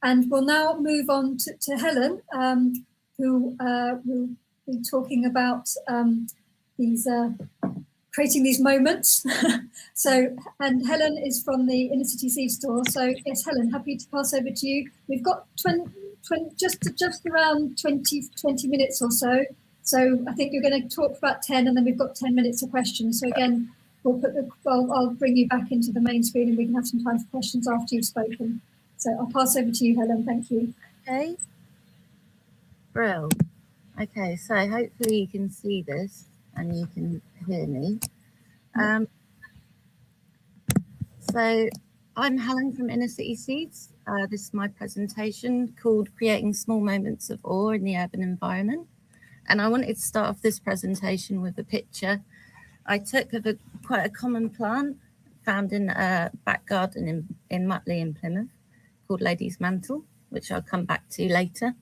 And we'll now move on to Helen, who will be talking about these creating these moments. And Helen is from the Inner City Seed Store. So yes, Helen, happy to pass over to you. We've got just around 20 minutes or so. So I think you're going to talk for about 10, and then we've got 10 minutes of questions. So again, I'll bring you back into the main screen, and we can have some time for questions after you've spoken. So I'll pass over to you, Helen. Thank you. Okay. Brill. Okay, so hopefully you can see this and you can hear me. So I'm Helen from Inner City Seeds. This is my presentation called Creating Small Moments of Awe in the Urban Environment. And I wanted to start off this presentation with a picture I took of quite a common plant found in a back garden in Mantle in Plymouth called Lady's Mantle, which I'll come back to later.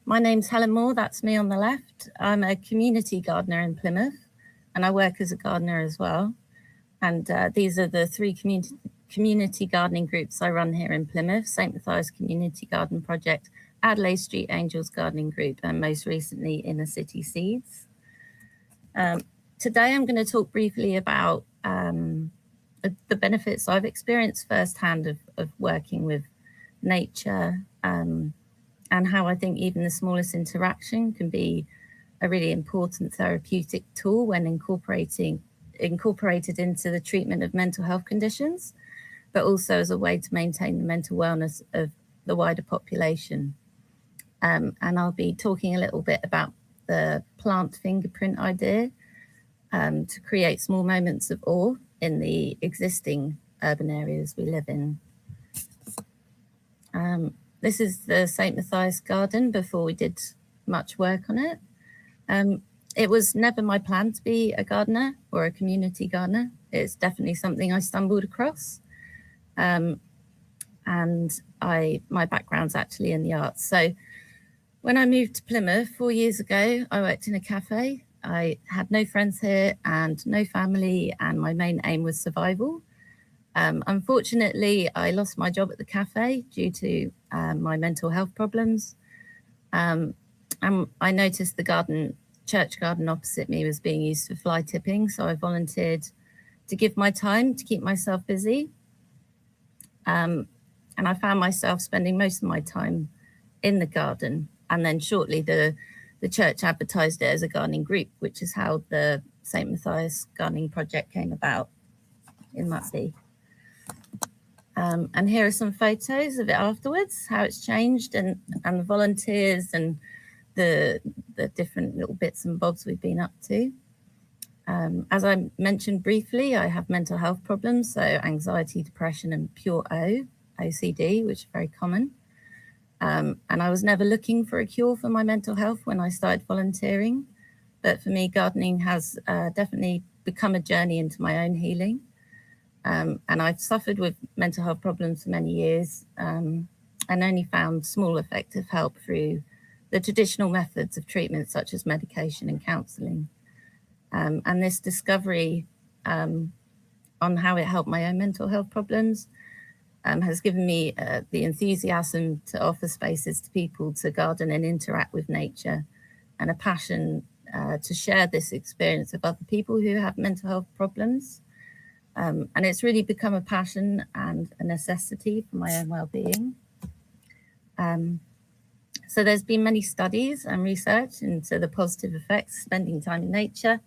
My name's Helen Moore, that's me on the left. I'm a community gardener in Plymouth, and I work as a gardener as well. And these are the three community gardening groups I run here in Plymouth: St. Matthias Community Garden Project, Adelaide Street Angels Gardening Group, and most recently Inner City Seeds. Today I'm going to talk briefly about the benefits I've experienced firsthand of working with nature, and how I think even the smallest interaction can be a really important therapeutic tool when incorporated into the treatment of mental health conditions, but also as a way to maintain the mental wellness of the wider population. And I'll be talking a little bit about the plant fingerprint idea to create small moments of awe in the existing urban areas we live in. This is the St. Matthias garden before we did much work on it. It was never my plan to be a gardener or a community gardener. It's definitely something I stumbled across. And my background's actually in the arts. So when I moved to Plymouth 4 years ago, I worked in a cafe. I had no friends here and no family, and my main aim was survival. Unfortunately, I lost my job at the cafe due to my mental health problems. And I noticed the church garden opposite me was being used for fly tipping, so I volunteered to give my time to keep myself busy. And I found myself spending most of my time in the garden. And then shortly the church advertised it as a gardening group, which is how the St. Matthias Gardening Project came about in Mantle. And here are some photos of it afterwards, how it's changed, and the volunteers and the different little bits and bobs we've been up to. As I mentioned briefly, I have mental health problems, so anxiety, depression, and pure OCD, which are very common. And I was never looking for a cure for my mental health when I started volunteering. But for me, gardening has definitely become a journey into my own healing. And I've suffered with mental health problems for many years, and only found small effective help through the traditional methods of treatment, such as medication and counselling. And this discovery on how it helped my own mental health problems has given me the enthusiasm to offer spaces to people to garden and interact with nature, and a passion to share this experience with other people who have mental health problems. And it's really become a passion and a necessity for my own well-being. So there's been many studies and research into the positive effects of spending time in nature,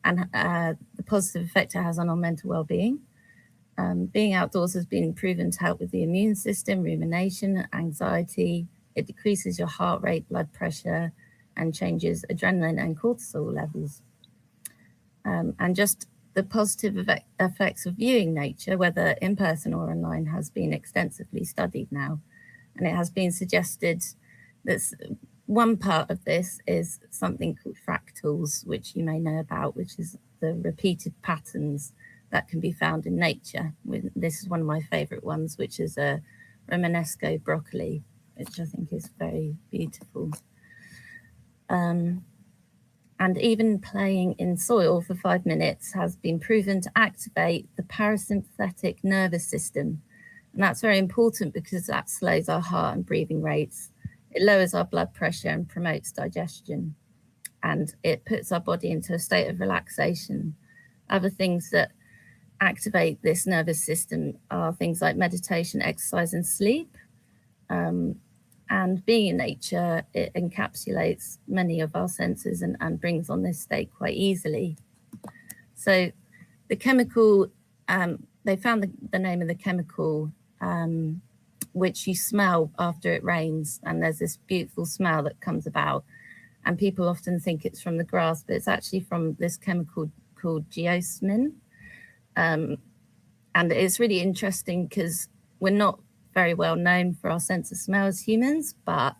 and the positive effect it has on our mental well-being. Being outdoors has been proven to help with the immune system, rumination, anxiety. It decreases your heart rate, blood pressure, and changes adrenaline and cortisol levels. And just the positive effects of viewing nature, whether in person or online, has been extensively studied now. And it has been suggested that one part of this is something called fractals, which you may know about, which is the repeated patterns that can be found in nature. This is one of my favorite ones, which is a Romanesco broccoli, which I think is very beautiful. And even playing in soil for 5 minutes has been proven to activate the parasympathetic nervous system. And that's very important because that slows our heart and breathing rates. It lowers our blood pressure and promotes digestion. And it puts our body into a state of relaxation. Other things that activate this nervous system are things like meditation, exercise, and sleep. And being in nature, it encapsulates many of our senses and brings on this state quite easily. So the chemical, they found the name of the chemical, which you smell after it rains. And there's this beautiful smell that comes about. And people often think it's from the grass, but it's actually from this chemical called geosmin. And it's really interesting because we're not very well known for our sense of smell as humans, but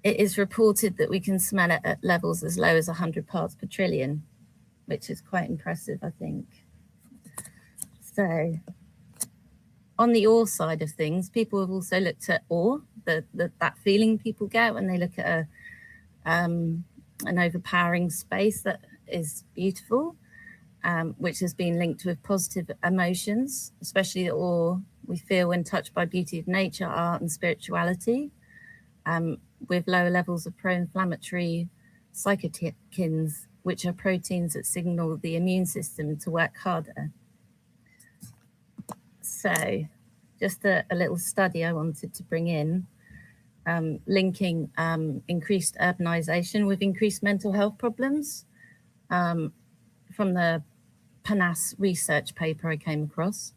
it is reported that we can smell it at levels as low as 100 parts per trillion, which is quite impressive, I think. So on the awe side of things, people have also looked at awe, that feeling people get when they look at an overpowering space that is beautiful, which has been linked with positive emotions, especially the awe we feel when touched by beauty of nature, art and spirituality, with lower levels of pro-inflammatory cytokines, which are proteins that signal the immune system to work harder. So just a little study I wanted to bring in, linking increased urbanisation with increased mental health problems, from the PANAS research paper I came across.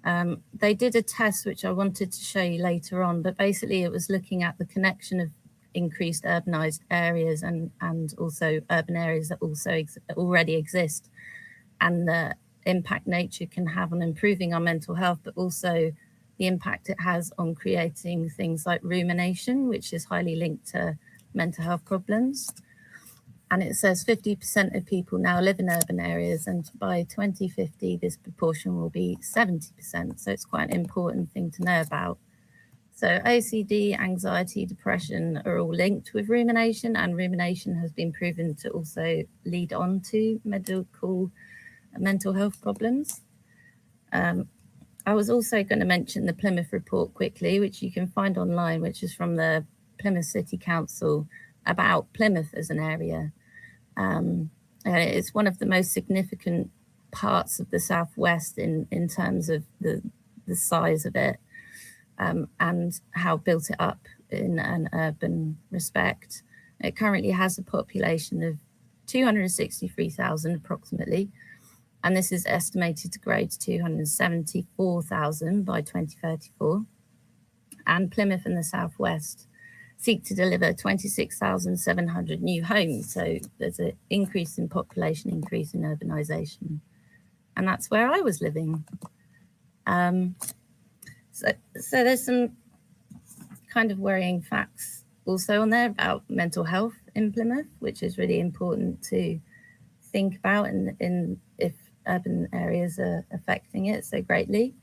They did a test which I wanted to show you later on, but basically it was looking at the connection of increased urbanised areas and also urban areas that also already exist, and the impact nature can have on improving our mental health, but also the impact it has on creating things like rumination, which is highly linked to mental health problems. And it says 50% of people now live in urban areas, and by 2050, this proportion will be 70%. So it's quite an important thing to know about. So OCD, anxiety, depression are all linked with rumination, and rumination has been proven to also lead on to mental health problems. I was also going to mention the Plymouth Report quickly, which you can find online, which is from the Plymouth City Council about Plymouth as an area. It's one of the most significant parts of the southwest in terms of the size of it, and how built it up in an urban respect. It currently has a population of 263,000 approximately, and this is estimated to grow to 274,000 by 2034. And Plymouth and the southwest seek to deliver 26,700 new homes. So there's an increase in population, increase in urbanisation. And that's where I was living. So there's some kind of worrying facts also on there about mental health in Plymouth, which is really important to think about in if urban areas are affecting it so greatly.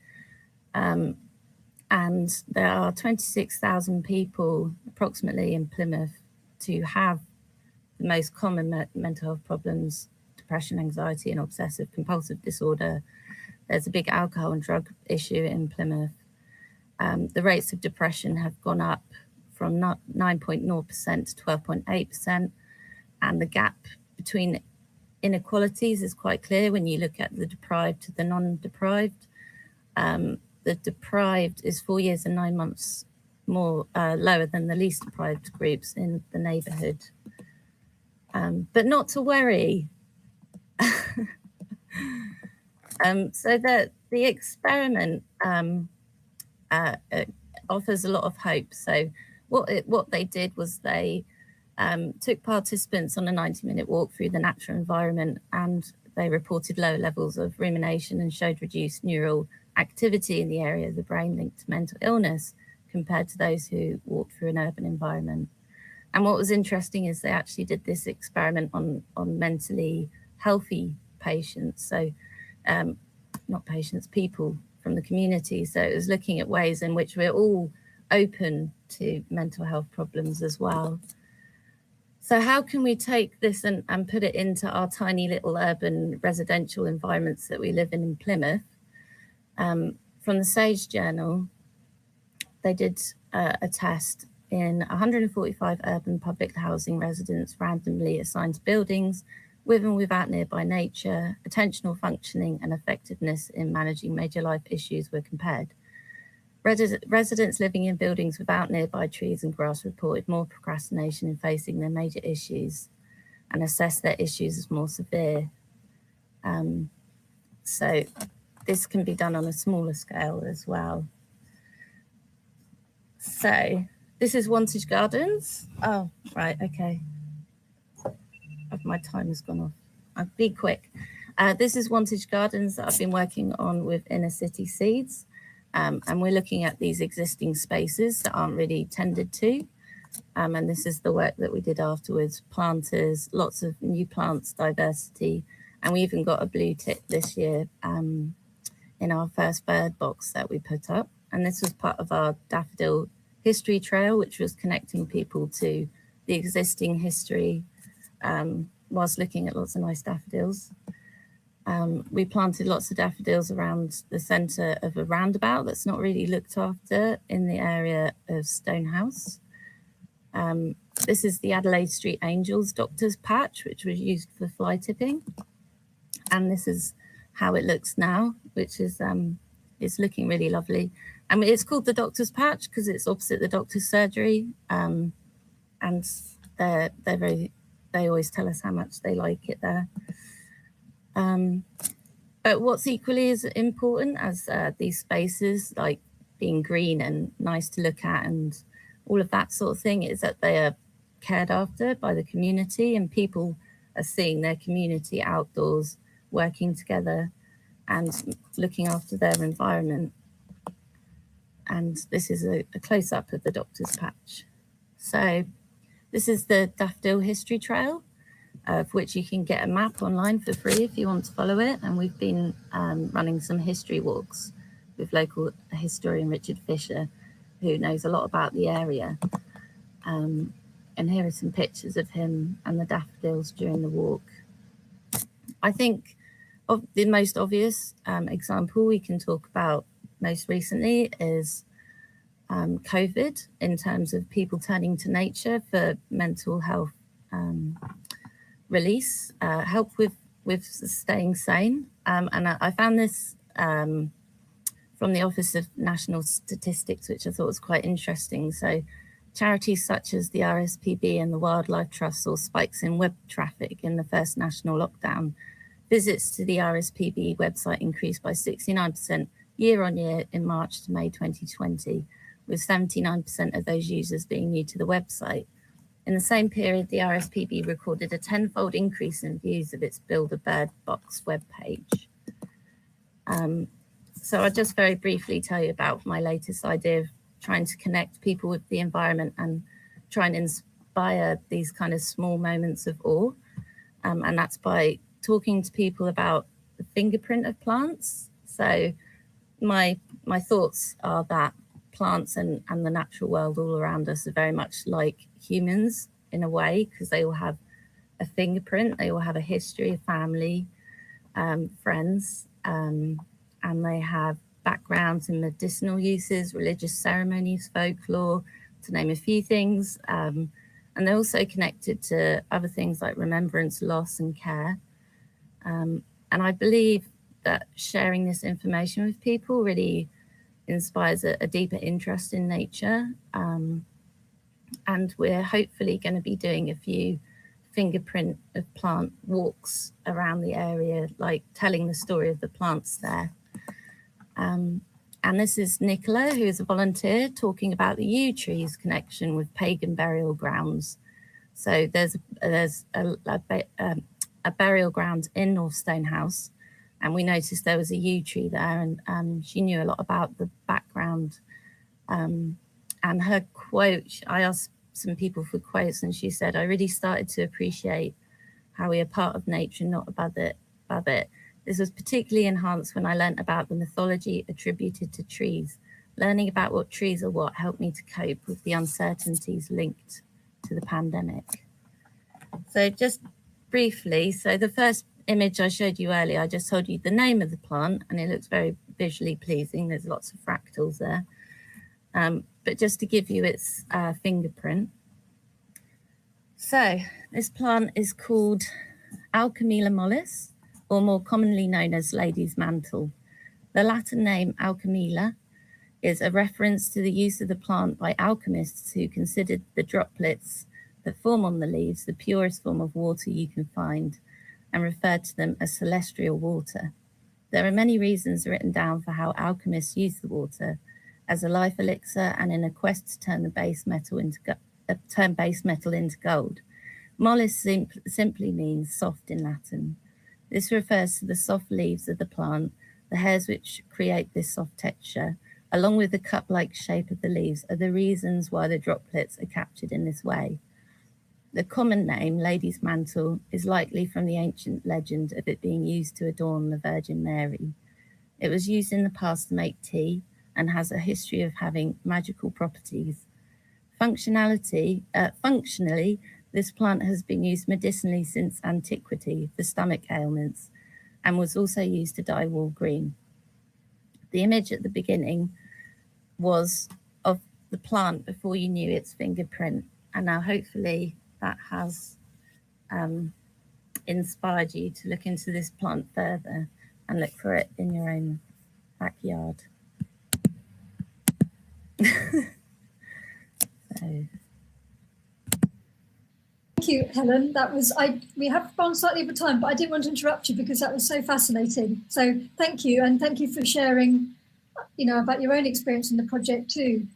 And there are 26,000 people approximately in Plymouth to have the most common mental health problems: depression, anxiety, and obsessive compulsive disorder. There's a big alcohol and drug issue in Plymouth. The rates of depression have gone up from 9.0% to 12.8%. And the gap between inequalities is quite clear when you look at the deprived to the non-deprived. The deprived is 4 years and 9 months more lower than the least deprived groups in the neighbourhood. But not to worry. So the experiment offers a lot of hope. So what they did was they took participants on a 90-minute walk through the natural environment, and they reported low levels of rumination and showed reduced neural activity in the area of the brain linked to mental illness compared to those who walked through an urban environment. And what was interesting is they actually did this experiment on mentally healthy patients. So not patients, people from the community. So it was looking at ways in which we're all open to mental health problems as well. So how can we take this and put it into our tiny little urban residential environments that we live in Plymouth? From from the Sage Journal, they did a test in 145 urban public housing residents randomly assigned to buildings with and without nearby nature. Attentional functioning and effectiveness in managing major life issues were compared. Residents living in buildings without nearby trees and grass reported more procrastination in facing their major issues and assessed their issues as more severe. So this can be done on a smaller scale as well. So this is Wantage Gardens. Oh, right, okay. My time has gone off. I'll be quick. This is Wantage Gardens that I've been working on with Inner City Seeds. And we're looking at these existing spaces that aren't really tended to. And this is the work that we did afterwards. Planters, lots of new plants, diversity. And we even got a blue tick this year in our first bird box that we put up. And this was part of our Daffodil history trail, which was connecting people to the existing history whilst looking at lots of nice daffodils. We planted lots of daffodils around the centre of a roundabout that's not really looked after in the area of Stonehouse. This is the Adelaide Street Angels Doctors Patch, which was used for fly tipping. And this is how it looks now, which is it's looking really lovely. And it's called the Doctor's Patch because it's opposite the doctor's surgery. And they always tell us how much they like it there. But what's equally as important as these spaces, like being green and nice to look at and all of that sort of thing, is that they are cared after by the community, and people are seeing their community outdoors, working together and looking after their environment. And this is a close-up of the Doctor's Patch. So this is the Daffodil History Trail, of which you can get a map online for free if you want to follow it. And we've been running some history walks with local historian Richard Fisher, who knows a lot about the area. And here are some pictures of him and the daffodils during the walk. I think of the most obvious example we can talk about most recently is COVID, in terms of people turning to nature for mental health release, help with staying sane. And I found this from the Office of National Statistics, which I thought was quite interesting. So charities such as the RSPB and the Wildlife Trust saw spikes in web traffic in the first national lockdown. Visits to the RSPB website increased by 69% year on year in March to May 2020, with 79% of those users being new to the website. In the same period, the RSPB recorded a 10-fold increase in views of its Build a Bird Box webpage. So I'll just very briefly tell you about my latest idea of trying to connect people with the environment and try and inspire these kind of small moments of awe. And that's by talking to people about the fingerprint of plants. So my thoughts are that plants and the natural world all around us are very much like humans in a way, because they all have a fingerprint, they all have a history, a family, friends, and they have backgrounds in medicinal uses, religious ceremonies, folklore, to name a few things. And they're also connected to other things like remembrance, loss, and care. And I believe that sharing this information with people really inspires a deeper interest in nature. And we're hopefully going to be doing a few fingerprint of plant walks around the area, like telling the story of the plants there. And this is Nicola, who is a volunteer, talking about the yew trees connection with pagan burial grounds. So there's a burial ground in North Stonehouse, and we noticed there was a yew tree there, and she knew a lot about the background. And her quote, I asked some people for quotes, and she said, "I really started to appreciate how we are part of nature, not above it. This was particularly enhanced when I learnt about the mythology attributed to trees. Learning about what trees are what helped me to cope with the uncertainties linked to the pandemic." So just briefly, so the first image I showed you earlier, I just told you the name of the plant, and it looks very visually pleasing. There's lots of fractals there. But just to give you its fingerprint. So this plant is called Alchemilla mollis, or more commonly known as lady's mantle. The Latin name Alchemilla is a reference to the use of the plant by alchemists who considered the droplets that form on the leaves the purest form of water you can find, and referred to them as celestial water. There are many reasons written down for how alchemists use the water as a life elixir and in a quest to turn the base metal into gold. Mollis simply means soft in Latin. This refers to the soft leaves of the plant. The hairs which create this soft texture, along with the cup-like shape of the leaves, are the reasons why the droplets are captured in this way. The common name, lady's mantle, is likely from the ancient legend of it being used to adorn the Virgin Mary. It was used in the past to make tea and has a history of having magical properties. Functionally, this plant has been used medicinally since antiquity for stomach ailments and was also used to dye wool green. The image at the beginning was of the plant before you knew its fingerprint, and now hopefully that has inspired you to look into this plant further and look for it in your own backyard. Thank you, Helen. That was we have gone slightly over time, but I didn't want to interrupt you because that was so fascinating. So thank you, and thank you for sharing, about your own experience in the project too.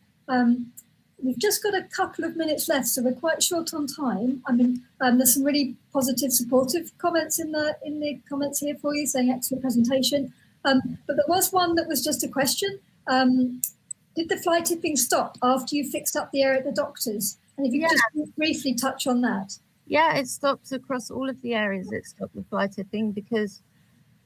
We've just got a couple of minutes left, so we're quite short on time. I mean, there's some really positive, supportive comments in the comments here for you, saying excellent presentation. But there was one that was just a question. Did the fly tipping stop after you fixed up the area at the doctor's? And if you could just briefly touch on that. Yeah, it stopped across all of the areas. It stopped the fly tipping because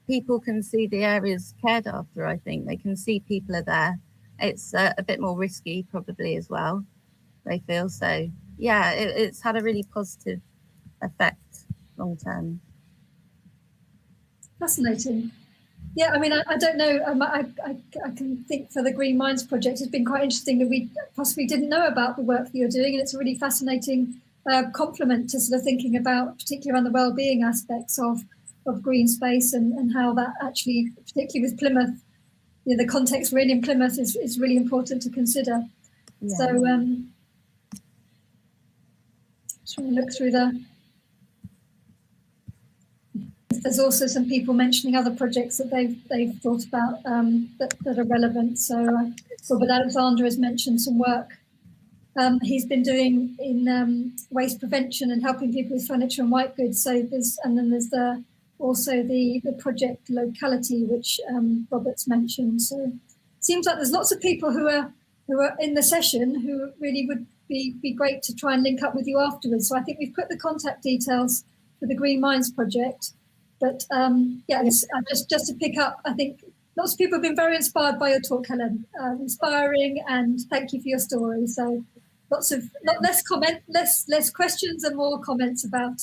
people can see the areas cared after, I think. They can see people are there. It's a bit more risky probably as well, they feel. So, yeah, it's had a really positive effect long term. Fascinating. Yeah, I mean, I don't know. I can think for the Green Minds project, it's been quite interesting that we possibly didn't know about the work that you're doing, and it's a really fascinating complement to sort of thinking about, particularly around the well-being aspects of green space and how that actually, particularly with Plymouth, the context we're in Plymouth is really important to consider. Yeah. So, just trying to look through there's also some people mentioning other projects that they've thought about that are relevant. So Robert Alexander has mentioned some work he's been doing in waste prevention and helping people with furniture and white goods. So there's also the project locality, which Robert's mentioned. So it seems like there's lots of people who are in the session who really would be great to try and link up with you afterwards. So I think we've put the contact details for the Green Minds project. But just to pick up, I think lots of people have been very inspired by your talk, Helen. Inspiring, and thank you for your story. So less questions and more comments about.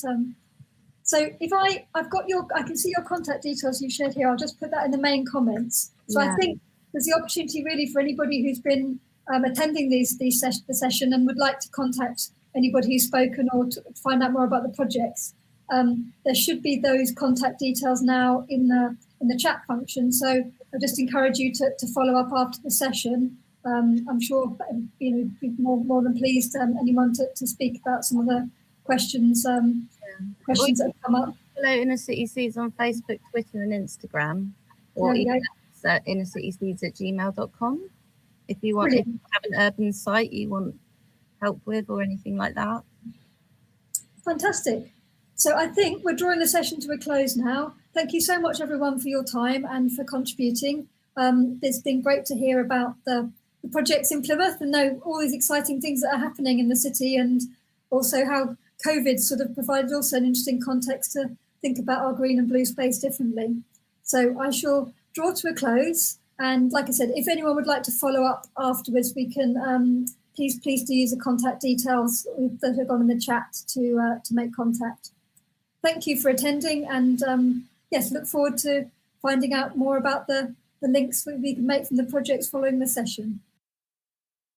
So if I've got I can see your contact details you shared here. I'll just put that in the main comments. So I think there's the opportunity really for anybody who's been attending the session and would like to contact anybody who's spoken or to find out more about the projects. There should be those contact details now in the chat function. So I just encourage you to follow up after the session. I'm sure be more than pleased anyone to speak about some of the questions that have come up. Follow Inner City Seeds on Facebook, Twitter, and Instagram, or email us at innercityseeds@gmail.com if you want. If you have an urban site you want help with or anything like that. Fantastic. So I think we're drawing the session to a close now. Thank you so much, everyone, for your time and for contributing. It's been great to hear about the projects in Plymouth and know all these exciting things that are happening in the city, and also how COVID sort of provided also an interesting context to think about our green and blue space differently. So I shall draw to a close. And like I said, if anyone would like to follow up afterwards, we can please do use the contact details that have gone in the chat to make contact. Thank you for attending, and yes, look forward to finding out more about the the links we can make from the projects following the session.